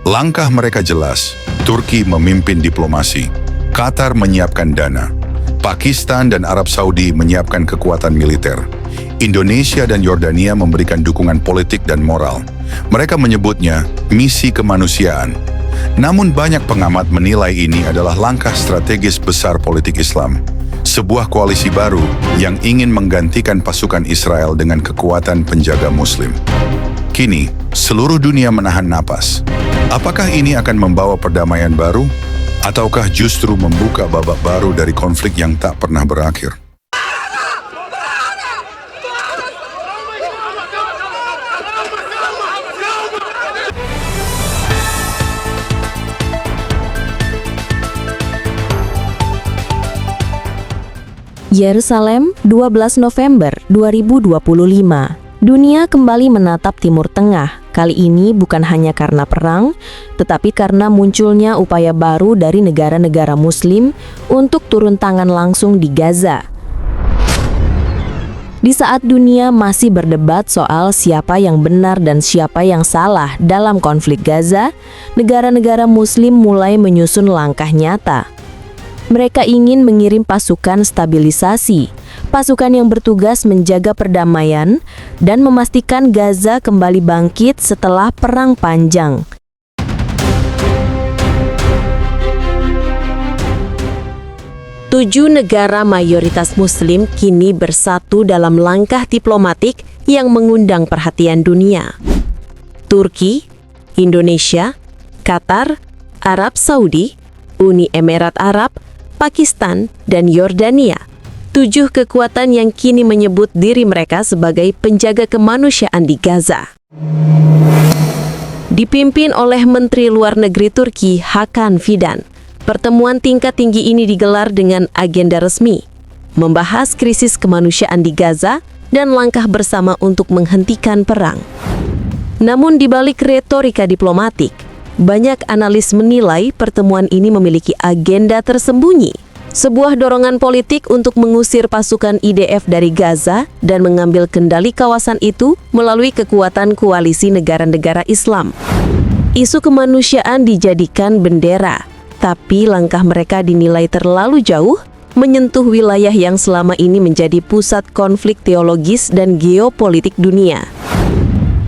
Langkah mereka jelas. Turki memimpin diplomasi, Qatar menyiapkan dana, Pakistan dan Arab Saudi menyiapkan kekuatan militer. Indonesia dan Yordania memberikan dukungan politik dan moral. Mereka menyebutnya misi kemanusiaan. Namun banyak pengamat menilai ini adalah langkah strategis besar politik Islam. Sebuah koalisi baru yang ingin menggantikan pasukan Israel dengan kekuatan penjaga Muslim. Kini, seluruh dunia menahan napas. Apakah ini akan membawa perdamaian baru? Ataukah justru membuka babak baru dari konflik yang tak pernah berakhir? Yerusalem, 12 November 2025. Dunia kembali menatap Timur Tengah. Kali ini bukan hanya karena perang, tetapi karena munculnya upaya baru dari negara-negara Muslim untuk turun tangan langsung di Gaza. Di saat dunia masih berdebat soal siapa yang benar dan siapa yang salah dalam konflik Gaza, negara-negara Muslim mulai menyusun langkah nyata. Mereka ingin mengirim pasukan stabilisasi, pasukan yang bertugas menjaga perdamaian dan memastikan Gaza kembali bangkit setelah perang panjang. Tujuh negara mayoritas Muslim kini bersatu dalam langkah diplomatik yang mengundang perhatian dunia. Turki, Indonesia, Qatar, Arab Saudi, Uni Emirat Arab, Pakistan, dan Yordania. Tujuh kekuatan yang kini menyebut diri mereka sebagai penjaga kemanusiaan di Gaza. Dipimpin oleh Menteri Luar Negeri Turki Hakan Fidan, pertemuan tingkat tinggi ini digelar dengan agenda resmi, membahas krisis kemanusiaan di Gaza dan langkah bersama untuk menghentikan perang. Namun di balik retorika diplomatik, banyak analis menilai pertemuan ini memiliki agenda tersembunyi, sebuah dorongan politik untuk mengusir pasukan IDF dari Gaza dan mengambil kendali kawasan itu melalui kekuatan koalisi negara-negara Islam. Isu kemanusiaan dijadikan bendera, tapi langkah mereka dinilai terlalu jauh, menyentuh wilayah yang selama ini menjadi pusat konflik teologis dan geopolitik dunia.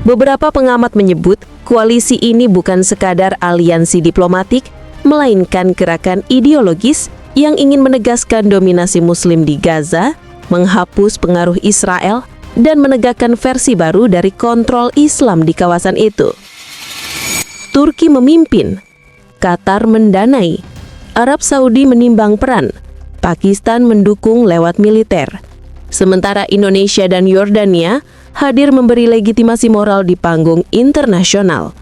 Beberapa pengamat menyebut koalisi ini bukan sekadar aliansi diplomatik, melainkan gerakan ideologis yang ingin menegaskan dominasi Muslim di Gaza, menghapus pengaruh Israel, dan menegakkan versi baru dari kontrol Islam di kawasan itu. Turki memimpin, Qatar mendanai, Arab Saudi menimbang peran, Pakistan mendukung lewat militer, sementara Indonesia dan Yordania hadir memberi legitimasi moral di panggung internasional.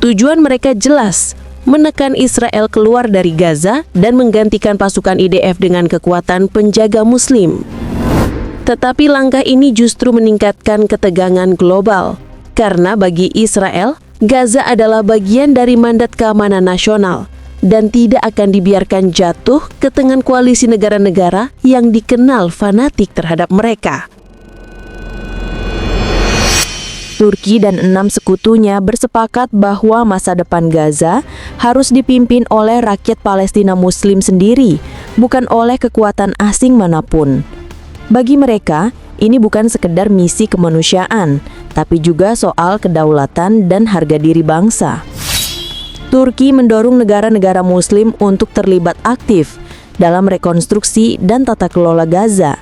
Tujuan mereka jelas, menekan Israel keluar dari Gaza dan menggantikan pasukan IDF dengan kekuatan penjaga Muslim. Tetapi langkah ini justru meningkatkan ketegangan global, karena bagi Israel, Gaza adalah bagian dari mandat keamanan nasional dan tidak akan dibiarkan jatuh ke tangan koalisi negara-negara yang dikenal fanatik terhadap mereka. Turki dan 6 sekutunya bersepakat bahwa masa depan Gaza harus dipimpin oleh rakyat Palestina Muslim sendiri, bukan oleh kekuatan asing manapun. Bagi mereka, ini bukan sekedar misi kemanusiaan, tapi juga soal kedaulatan dan harga diri bangsa. Turki mendorong negara-negara Muslim untuk terlibat aktif dalam rekonstruksi dan tata kelola Gaza.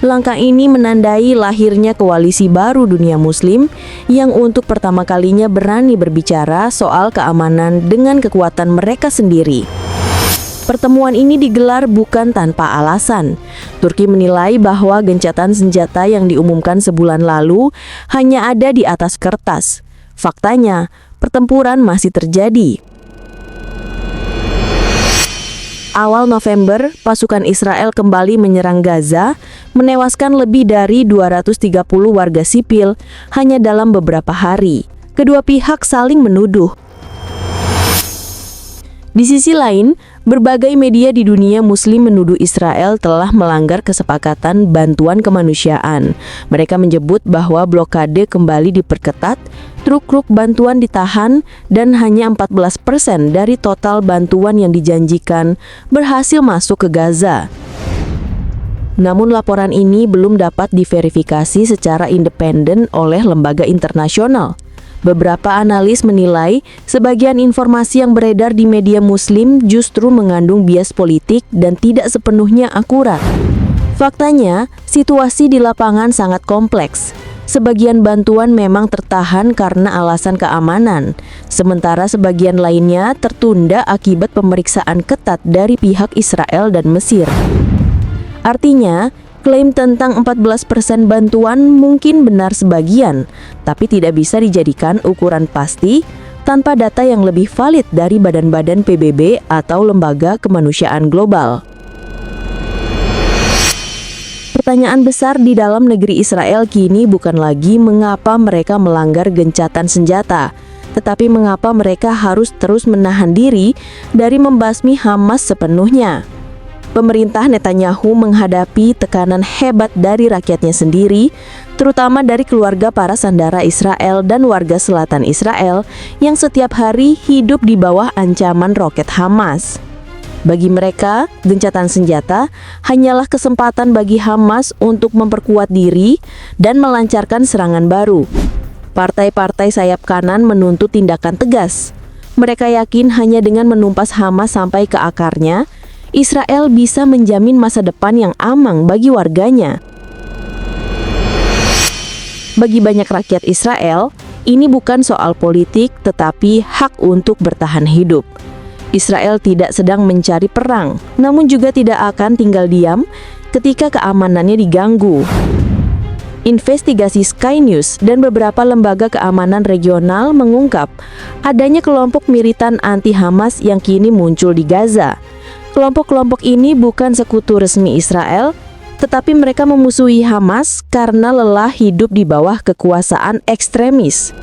Langkah ini menandai lahirnya koalisi baru dunia Muslim yang untuk pertama kalinya berani berbicara soal keamanan dengan kekuatan mereka sendiri. Pertemuan ini digelar bukan tanpa alasan. Turki menilai bahwa gencatan senjata yang diumumkan sebulan lalu hanya ada di atas kertas. Faktanya, pertempuran masih terjadi. Awal November, pasukan Israel kembali menyerang Gaza, menewaskan lebih dari 230 warga sipil hanya dalam beberapa hari. Kedua pihak saling menuduh. Di sisi lain, berbagai media di dunia Muslim menuduh Israel telah melanggar kesepakatan bantuan kemanusiaan. Mereka menyebut bahwa blokade kembali diperketat, truk-truk bantuan ditahan, dan hanya 14% dari total bantuan yang dijanjikan berhasil masuk ke Gaza. Namun laporan ini belum dapat diverifikasi secara independen oleh lembaga internasional. Beberapa analis menilai sebagian informasi yang beredar di media Muslim justru mengandung bias politik dan tidak sepenuhnya akurat. Faktanya, situasi di lapangan sangat kompleks. Sebagian bantuan memang tertahan karena alasan keamanan, sementara sebagian lainnya tertunda akibat pemeriksaan ketat dari pihak Israel dan Mesir. Artinya, klaim tentang 14% bantuan mungkin benar sebagian, tapi tidak bisa dijadikan ukuran pasti tanpa data yang lebih valid dari badan-badan PBB atau lembaga kemanusiaan global. Pertanyaan besar di dalam negeri Israel kini bukan lagi mengapa mereka melanggar gencatan senjata, tetapi mengapa mereka harus terus menahan diri dari membasmi Hamas sepenuhnya. Pemerintah Netanyahu menghadapi tekanan hebat dari rakyatnya sendiri, terutama dari keluarga para sandera Israel dan warga selatan Israel yang setiap hari hidup di bawah ancaman roket Hamas. Bagi mereka, gencatan senjata hanyalah kesempatan bagi Hamas untuk memperkuat diri dan melancarkan serangan baru. Partai-partai sayap kanan menuntut tindakan tegas. Mereka yakin hanya dengan menumpas Hamas sampai ke akarnya, Israel bisa menjamin masa depan yang aman bagi warganya. Bagi banyak rakyat Israel, ini bukan soal politik tetapi hak untuk bertahan hidup. Israel tidak sedang mencari perang, namun juga tidak akan tinggal diam ketika keamanannya diganggu. Investigasi Sky News dan beberapa lembaga keamanan regional mengungkap adanya kelompok militan anti-Hamas yang kini muncul di Gaza. Kelompok-kelompok ini bukan sekutu resmi Israel, tetapi mereka memusuhi Hamas karena lelah hidup di bawah kekuasaan ekstremis.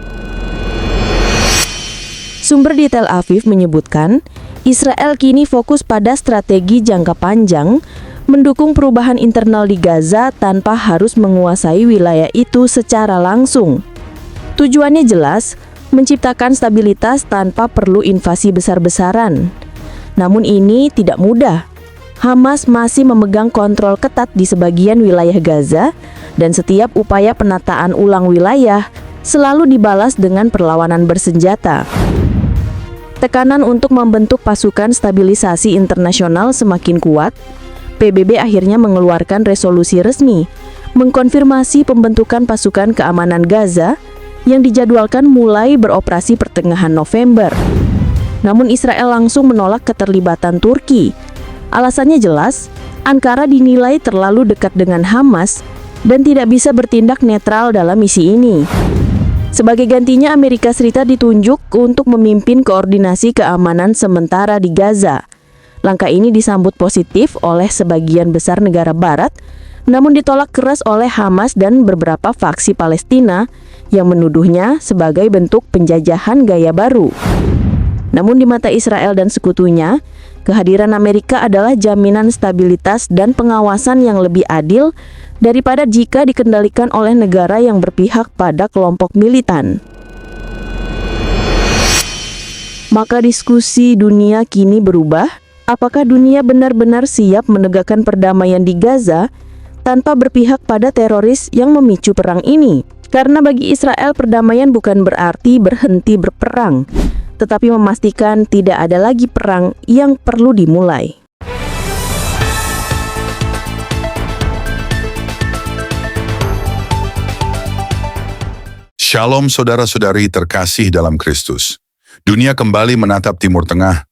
Sumber di Tel Aviv menyebutkan, Israel kini fokus pada strategi jangka panjang, mendukung perubahan internal di Gaza tanpa harus menguasai wilayah itu secara langsung. Tujuannya jelas, menciptakan stabilitas tanpa perlu invasi besar-besaran. Namun ini tidak mudah. Hamas masih memegang kontrol ketat di sebagian wilayah Gaza, dan setiap upaya penataan ulang wilayah selalu dibalas dengan perlawanan bersenjata. Tekanan untuk membentuk pasukan stabilisasi internasional semakin kuat. PBB akhirnya mengeluarkan resolusi resmi, mengkonfirmasi pembentukan pasukan keamanan Gaza yang dijadwalkan mulai beroperasi pertengahan November. Namun Israel langsung menolak keterlibatan Turki. Alasannya jelas, Ankara dinilai terlalu dekat dengan Hamas dan tidak bisa bertindak netral dalam misi ini. Sebagai gantinya, Amerika Serikat ditunjuk untuk memimpin koordinasi keamanan sementara di Gaza. Langkah ini disambut positif oleh sebagian besar negara Barat, namun ditolak keras oleh Hamas dan beberapa faksi Palestina yang menuduhnya sebagai bentuk penjajahan gaya baru. Namun di mata Israel dan sekutunya, kehadiran Amerika adalah jaminan stabilitas dan pengawasan yang lebih adil daripada jika dikendalikan oleh negara yang berpihak pada kelompok militan. Maka diskusi dunia kini berubah. Apakah dunia benar-benar siap menegakkan perdamaian di Gaza tanpa berpihak pada teroris yang memicu perang ini? Karena bagi Israel perdamaian bukan berarti berhenti berperang, tetapi memastikan tidak ada lagi perang yang perlu dimulai. Shalom saudara-saudari terkasih dalam Kristus. Dunia kembali menatap Timur Tengah.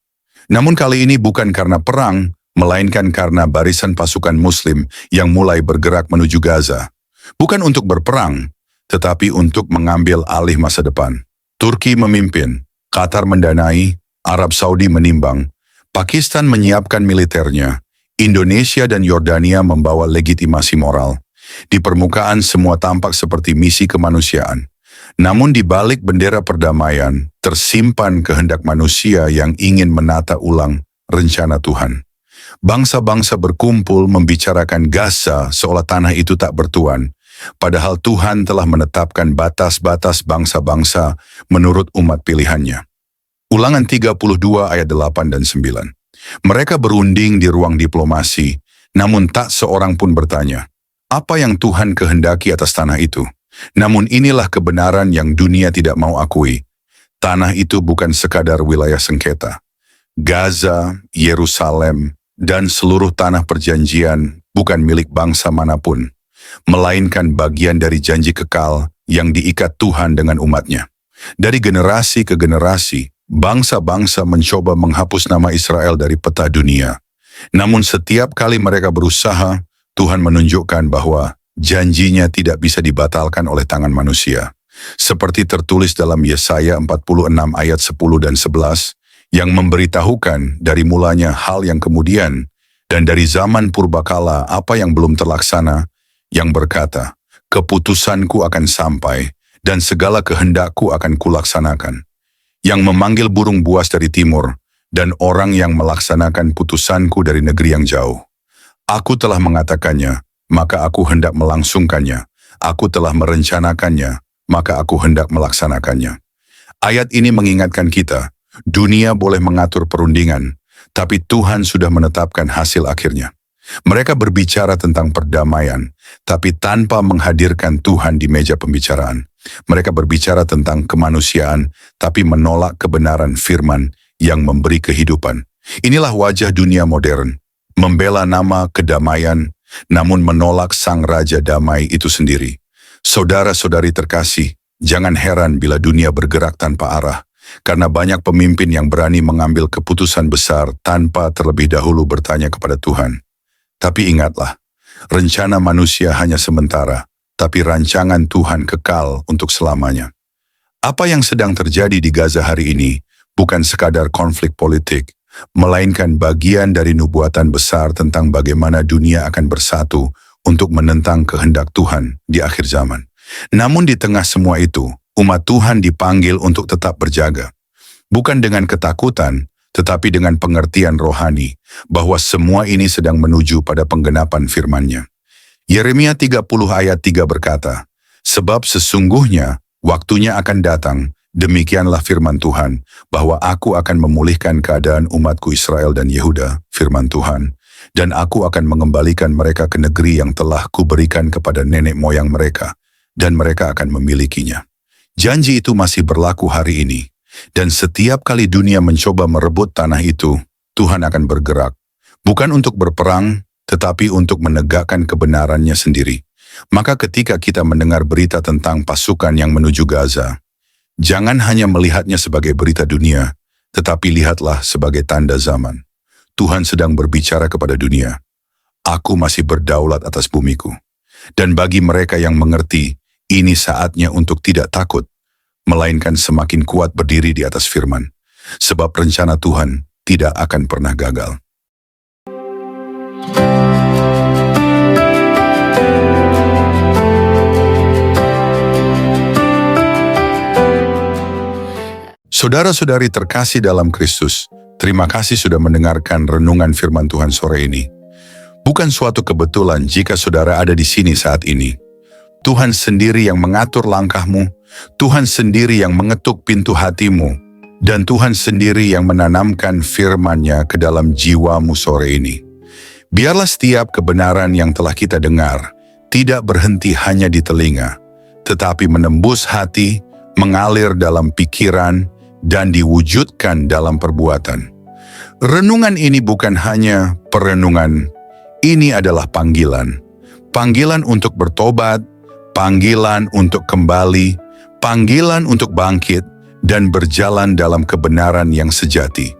Namun kali ini bukan karena perang, melainkan karena barisan pasukan Muslim yang mulai bergerak menuju Gaza. Bukan untuk berperang, tetapi untuk mengambil alih masa depan. Turki memimpin, Qatar mendanai, Arab Saudi menimbang, Pakistan menyiapkan militernya, Indonesia dan Yordania membawa legitimasi moral. Di permukaan semua tampak seperti misi kemanusiaan. Namun di balik bendera perdamaian, tersimpan kehendak manusia yang ingin menata ulang rencana Tuhan. Bangsa-bangsa berkumpul membicarakan Gaza seolah tanah itu tak bertuan, padahal Tuhan telah menetapkan batas-batas bangsa-bangsa menurut umat pilihannya. Ulangan 32 ayat 8 dan 9. Mereka berunding di ruang diplomasi, namun tak seorang pun bertanya, apa yang Tuhan kehendaki atas tanah itu? Namun inilah kebenaran yang dunia tidak mau akui. Tanah itu bukan sekadar wilayah sengketa. Gaza, Yerusalem, dan seluruh tanah perjanjian bukan milik bangsa manapun, melainkan bagian dari janji kekal yang diikat Tuhan dengan umatnya. Dari generasi ke generasi, bangsa-bangsa mencoba menghapus nama Israel dari peta dunia. Namun setiap kali mereka berusaha, Tuhan menunjukkan bahwa janjinya tidak bisa dibatalkan oleh tangan manusia. Seperti tertulis dalam Yesaya 46 ayat 10 dan 11, yang memberitahukan dari mulanya hal yang kemudian, dan dari zaman purbakala apa yang belum terlaksana, yang berkata, keputusanku akan sampai, dan segala kehendakku akan kulaksanakan. Yang memanggil burung buas dari timur, dan orang yang melaksanakan putusanku dari negeri yang jauh. Aku telah mengatakannya, maka aku hendak melangsungkannya. Aku telah merencanakannya, maka aku hendak melaksanakannya. Ayat ini mengingatkan kita, dunia boleh mengatur perundingan, tapi Tuhan sudah menetapkan hasil akhirnya. Mereka berbicara tentang perdamaian, tapi tanpa menghadirkan Tuhan di meja pembicaraan. Mereka berbicara tentang kemanusiaan, tapi menolak kebenaran firman yang memberi kehidupan. Inilah wajah dunia modern, membela nama kedamaian, namun menolak sang raja damai itu sendiri. Saudara-saudari terkasih, jangan heran bila dunia bergerak tanpa arah, karena banyak pemimpin yang berani mengambil keputusan besar tanpa terlebih dahulu bertanya kepada Tuhan. Tapi ingatlah, rencana manusia hanya sementara, tapi rancangan Tuhan kekal untuk selamanya. Apa yang sedang terjadi di Gaza hari ini bukan sekadar konflik politik, melainkan bagian dari nubuatan besar tentang bagaimana dunia akan bersatu untuk menentang kehendak Tuhan di akhir zaman. Namun di tengah semua itu, umat Tuhan dipanggil untuk tetap berjaga. Bukan dengan ketakutan, tetapi dengan pengertian rohani, bahwa semua ini sedang menuju pada penggenapan firman-Nya. Yeremia 30 ayat 3 berkata, sebab sesungguhnya waktunya akan datang, demikianlah firman Tuhan, bahwa aku akan memulihkan keadaan umatku Israel dan Yehuda, firman Tuhan, dan aku akan mengembalikan mereka ke negeri yang telah kuberikan kepada nenek moyang mereka, dan mereka akan memilikinya. Janji itu masih berlaku hari ini, dan setiap kali dunia mencoba merebut tanah itu, Tuhan akan bergerak, bukan untuk berperang, tetapi untuk menegakkan kebenarannya sendiri. Maka ketika kita mendengar berita tentang pasukan yang menuju Gaza, jangan hanya melihatnya sebagai berita dunia, tetapi lihatlah sebagai tanda zaman. Tuhan sedang berbicara kepada dunia, aku masih berdaulat atas bumiku. Dan bagi mereka yang mengerti, ini saatnya untuk tidak takut, melainkan semakin kuat berdiri di atas firman. Sebab rencana Tuhan tidak akan pernah gagal. Saudara-saudari terkasih dalam Kristus, terima kasih sudah mendengarkan renungan firman Tuhan sore ini. Bukan suatu kebetulan jika saudara ada di sini saat ini. Tuhan sendiri yang mengatur langkahmu, Tuhan sendiri yang mengetuk pintu hatimu, dan Tuhan sendiri yang menanamkan firman-Nya ke dalam jiwamu sore ini. Biarlah setiap kebenaran yang telah kita dengar tidak berhenti hanya di telinga, tetapi menembus hati, mengalir dalam pikiran, dan diwujudkan dalam perbuatan. Renungan ini bukan hanya perenungan, ini adalah panggilan. Panggilan untuk bertobat, panggilan untuk kembali, panggilan untuk bangkit, dan berjalan dalam kebenaran yang sejati.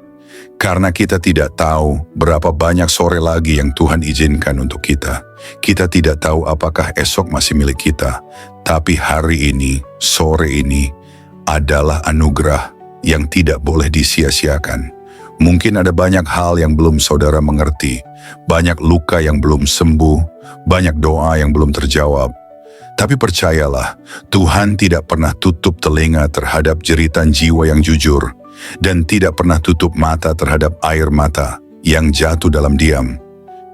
Karena kita tidak tahu berapa banyak sore lagi yang Tuhan izinkan untuk kita. Kita tidak tahu apakah esok masih milik kita, tapi hari ini, sore ini, adalah anugerah yang tidak boleh disia-siakan. Mungkin ada banyak hal yang belum saudara mengerti, banyak luka yang belum sembuh, banyak doa yang belum terjawab. Tapi percayalah, Tuhan tidak pernah tutup telinga terhadap jeritan jiwa yang jujur dan tidak pernah tutup mata terhadap air mata yang jatuh dalam diam.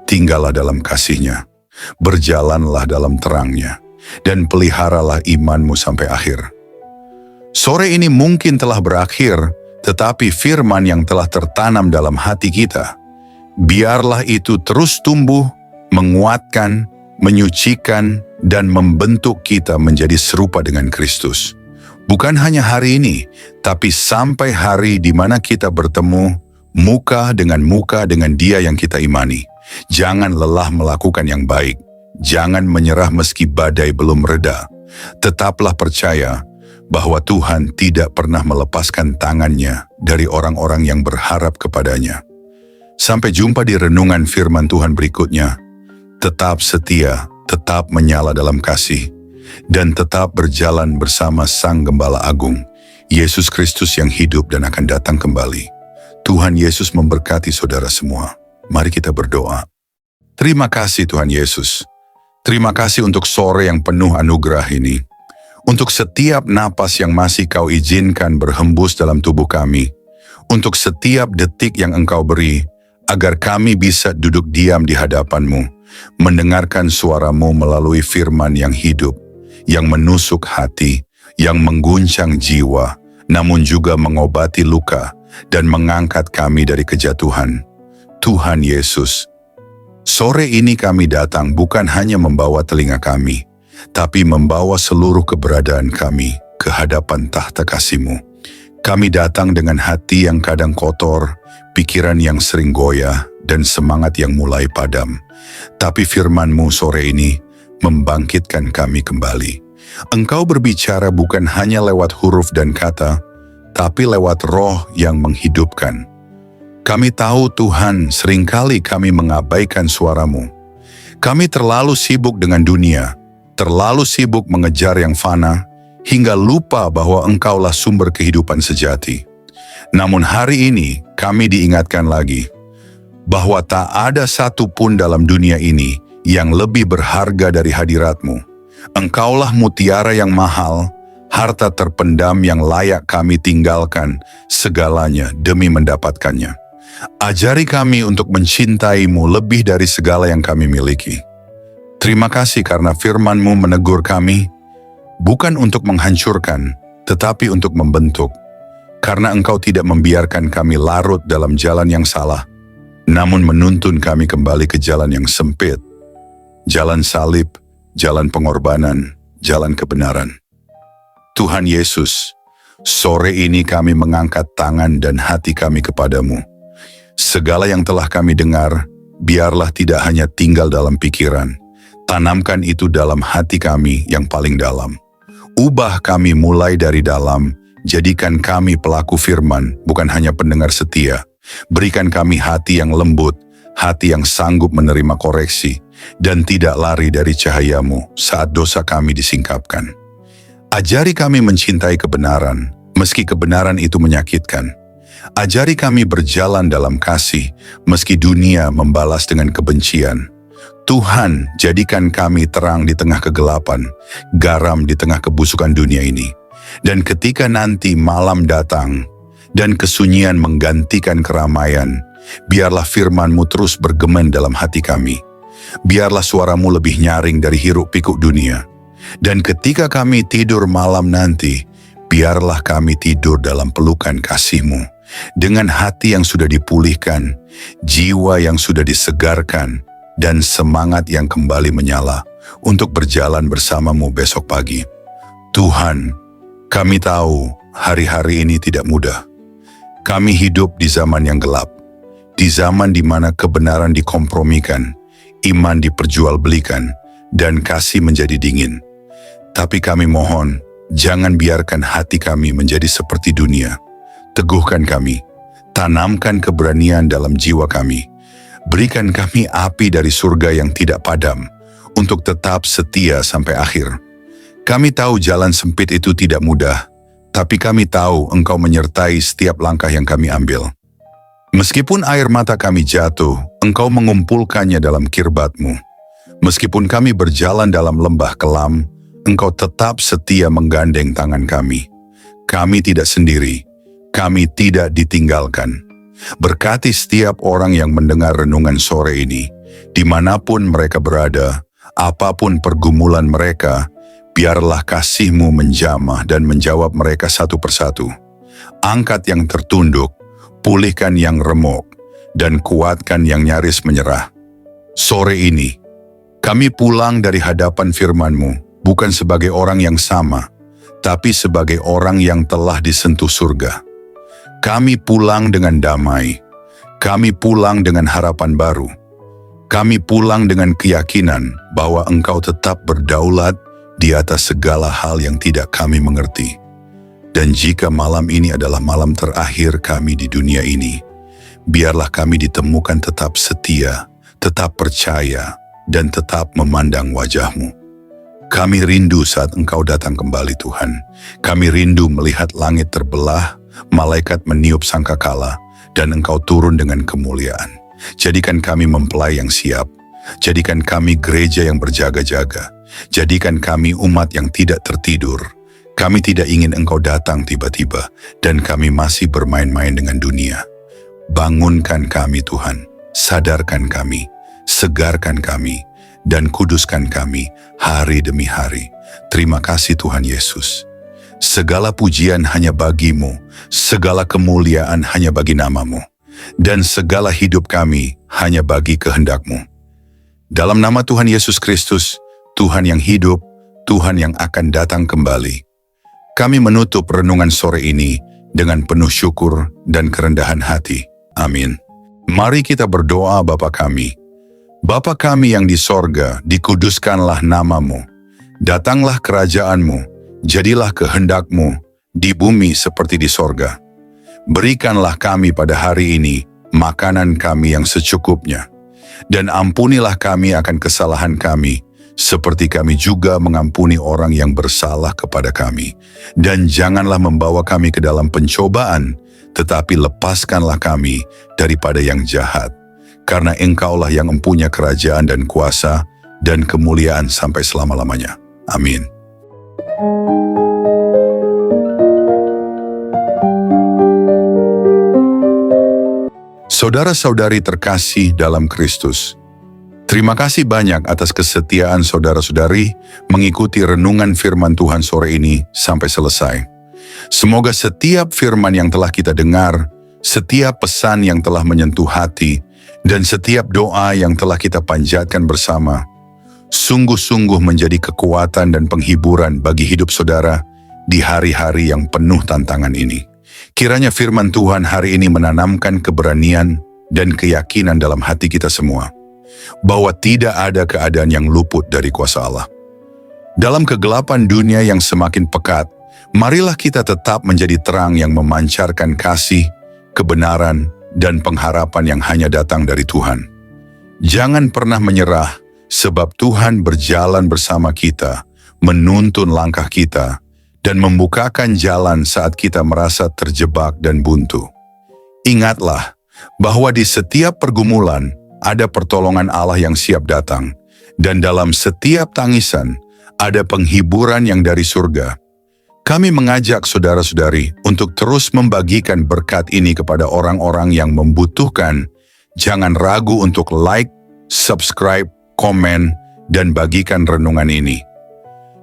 Tinggallah dalam kasih-Nya, berjalanlah dalam terang-Nya, dan peliharalah imanmu sampai akhir. Sore ini mungkin telah berakhir, tetapi firman yang telah tertanam dalam hati kita, biarlah itu terus tumbuh, menguatkan, menyucikan, dan membentuk kita menjadi serupa dengan Kristus. Bukan hanya hari ini, tapi sampai hari di mana kita bertemu muka dengan Dia yang kita imani. Jangan lelah melakukan yang baik. Jangan menyerah meski badai belum reda. Tetaplah percaya bahwa Tuhan tidak pernah melepaskan tangan-Nya dari orang-orang yang berharap kepadanya. Sampai jumpa di renungan firman Tuhan berikutnya. Tetap setia, tetap menyala dalam kasih, dan tetap berjalan bersama Sang Gembala Agung, Yesus Kristus yang hidup dan akan datang kembali. Tuhan Yesus memberkati saudara semua. Mari kita berdoa. Terima kasih Tuhan Yesus. Terima kasih untuk sore yang penuh anugerah ini. Untuk setiap napas yang masih Kau izinkan berhembus dalam tubuh kami. Untuk setiap detik yang Engkau beri, agar kami bisa duduk diam di hadapan-Mu, mendengarkan suara-Mu melalui firman yang hidup, yang menusuk hati, yang mengguncang jiwa, namun juga mengobati luka dan mengangkat kami dari kejatuhan. Tuhan Yesus, sore ini kami datang bukan hanya membawa telinga kami, tapi membawa seluruh keberadaan kami ke hadapan tahta kasih-Mu. Kami datang dengan hati yang kadang kotor, pikiran yang sering goyah, dan semangat yang mulai padam. Tapi firman-Mu sore ini membangkitkan kami kembali. Engkau berbicara bukan hanya lewat huruf dan kata, tapi lewat roh yang menghidupkan. Kami tahu Tuhan, seringkali kami mengabaikan suara-Mu. Kami terlalu sibuk dengan dunia, terlalu sibuk mengejar yang fana, hingga lupa bahwa Engkaulah sumber kehidupan sejati. Namun hari ini kami diingatkan lagi, bahwa tak ada satu pun dalam dunia ini yang lebih berharga dari hadirat-Mu. Engkaulah mutiara yang mahal, harta terpendam yang layak kami tinggalkan segalanya demi mendapatkannya. Ajari kami untuk mencintai-Mu lebih dari segala yang kami miliki. Terima kasih karena firman-Mu menegur kami, bukan untuk menghancurkan, tetapi untuk membentuk. Karena Engkau tidak membiarkan kami larut dalam jalan yang salah, namun menuntun kami kembali ke jalan yang sempit, jalan salib, jalan pengorbanan, jalan kebenaran. Tuhan Yesus, sore ini kami mengangkat tangan dan hati kami kepadamu. Segala yang telah kami dengar, biarlah tidak hanya tinggal dalam pikiran, tanamkan itu dalam hati kami yang paling dalam. Ubah kami mulai dari dalam, jadikan kami pelaku firman, bukan hanya pendengar setia. Berikan kami hati yang lembut, hati yang sanggup menerima koreksi, dan tidak lari dari cahaya-Mu saat dosa kami disingkapkan. Ajari kami mencintai kebenaran, meski kebenaran itu menyakitkan. Ajari kami berjalan dalam kasih, meski dunia membalas dengan kebencian. Tuhan, jadikan kami terang di tengah kegelapan, garam di tengah kebusukan dunia ini. Dan ketika nanti malam datang, dan kesunyian menggantikan keramaian, biarlah firman-Mu terus bergema dalam hati kami. Biarlah suara-Mu lebih nyaring dari hiruk-pikuk dunia. Dan ketika kami tidur malam nanti, biarlah kami tidur dalam pelukan kasih-Mu. Dengan hati yang sudah dipulihkan, jiwa yang sudah disegarkan, dan semangat yang kembali menyala untuk berjalan bersama-Mu besok pagi. Tuhan, kami tahu hari-hari ini tidak mudah. Kami hidup di zaman yang gelap, di zaman di mana kebenaran dikompromikan, iman diperjualbelikan, dan kasih menjadi dingin. Tapi kami mohon, jangan biarkan hati kami menjadi seperti dunia. Teguhkan kami, tanamkan keberanian dalam jiwa kami. Berikan kami api dari surga yang tidak padam, untuk tetap setia sampai akhir. Kami tahu jalan sempit itu tidak mudah, tapi kami tahu Engkau menyertai setiap langkah yang kami ambil. Meskipun air mata kami jatuh, Engkau mengumpulkannya dalam kirbat-Mu. Meskipun kami berjalan dalam lembah kelam, Engkau tetap setia menggandeng tangan kami. Kami tidak sendiri, kami tidak ditinggalkan. Berkati setiap orang yang mendengar renungan sore ini, dimanapun mereka berada, apapun pergumulan mereka, biarlah kasih-Mu menjamah dan menjawab mereka satu persatu. Angkat yang tertunduk, pulihkan yang remuk, dan kuatkan yang nyaris menyerah. Sore ini, kami pulang dari hadapan firman-Mu, bukan sebagai orang yang sama, tapi sebagai orang yang telah disentuh surga. Kami pulang dengan damai, kami pulang dengan harapan baru, kami pulang dengan keyakinan bahwa Engkau tetap berdaulat di atas segala hal yang tidak kami mengerti. Dan jika malam ini adalah malam terakhir kami di dunia ini, biarlah kami ditemukan tetap setia, tetap percaya, dan tetap memandang wajah-Mu. Kami rindu saat Engkau datang kembali, Tuhan. Kami rindu melihat langit terbelah, malaikat meniup sangkakala, dan Engkau turun dengan kemuliaan. Jadikan kami mempelai yang siap. Jadikan kami gereja yang berjaga-jaga. Jadikan kami umat yang tidak tertidur. Kami tidak ingin Engkau datang tiba-tiba, dan kami masih bermain-main dengan dunia. Bangunkan kami, Tuhan. Sadarkan kami. Segarkan kami. Dan kuduskan kami hari demi hari. Terima kasih Tuhan Yesus. Segala pujian hanya bagi-Mu, segala kemuliaan hanya bagi nama-Mu, dan segala hidup kami hanya bagi kehendak-Mu. Dalam nama Tuhan Yesus Kristus, Tuhan yang hidup, Tuhan yang akan datang kembali, kami menutup renungan sore ini dengan penuh syukur dan kerendahan hati. Amin. Mari kita berdoa. Bapa kami. Bapa kami yang di sorga, dikuduskanlah nama-Mu. Datanglah kerajaan-Mu, jadilah kehendak-Mu di bumi seperti di sorga. Berikanlah kami pada hari ini makanan kami yang secukupnya. Dan ampunilah kami akan kesalahan kami, seperti kami juga mengampuni orang yang bersalah kepada kami. Dan janganlah membawa kami ke dalam pencobaan, tetapi lepaskanlah kami daripada yang jahat. Karena Engkaulah yang mempunyai kerajaan dan kuasa dan kemuliaan sampai selama-lamanya. Amin. Saudara-saudari terkasih dalam Kristus, terima kasih banyak atas kesetiaan saudara-saudari mengikuti renungan firman Tuhan sore ini sampai selesai. Semoga setiap firman yang telah kita dengar, setiap pesan yang telah menyentuh hati, dan setiap doa yang telah kita panjatkan bersama, sungguh-sungguh menjadi kekuatan dan penghiburan bagi hidup saudara di hari-hari yang penuh tantangan ini. Kiranya firman Tuhan hari ini menanamkan keberanian dan keyakinan dalam hati kita semua, bahwa tidak ada keadaan yang luput dari kuasa Allah. Dalam kegelapan dunia yang semakin pekat, marilah kita tetap menjadi terang yang memancarkan kasih, kebenaran, dan pengharapan yang hanya datang dari Tuhan. Jangan pernah menyerah, sebab Tuhan berjalan bersama kita, menuntun langkah kita, dan membukakan jalan saat kita merasa terjebak dan buntu. Ingatlah bahwa di setiap pergumulan ada pertolongan Allah yang siap datang, dan dalam setiap tangisan ada penghiburan yang dari surga. Kami mengajak saudara-saudari untuk terus membagikan berkat ini kepada orang-orang yang membutuhkan. Jangan ragu untuk like, subscribe, komen, dan bagikan renungan ini.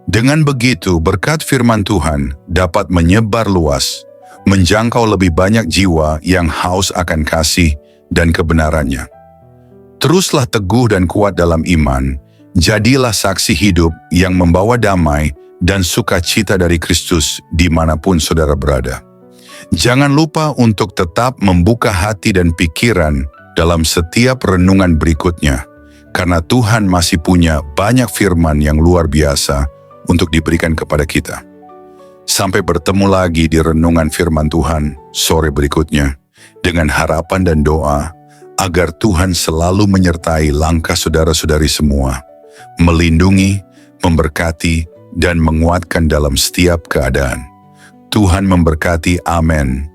Dengan begitu, berkat firman Tuhan dapat menyebar luas, menjangkau lebih banyak jiwa yang haus akan kasih dan kebenarannya. Teruslah teguh dan kuat dalam iman, jadilah saksi hidup yang membawa damai dan sukacita dari Kristus dimanapun saudara berada. Jangan lupa untuk tetap membuka hati dan pikiran dalam setiap renungan berikutnya, karena Tuhan masih punya banyak firman yang luar biasa untuk diberikan kepada kita. Sampai bertemu lagi di renungan firman Tuhan sore berikutnya, dengan harapan dan doa agar Tuhan selalu menyertai langkah saudara-saudari semua, melindungi, memberkati, dan menguatkan dalam setiap keadaan. Tuhan memberkati. Amin.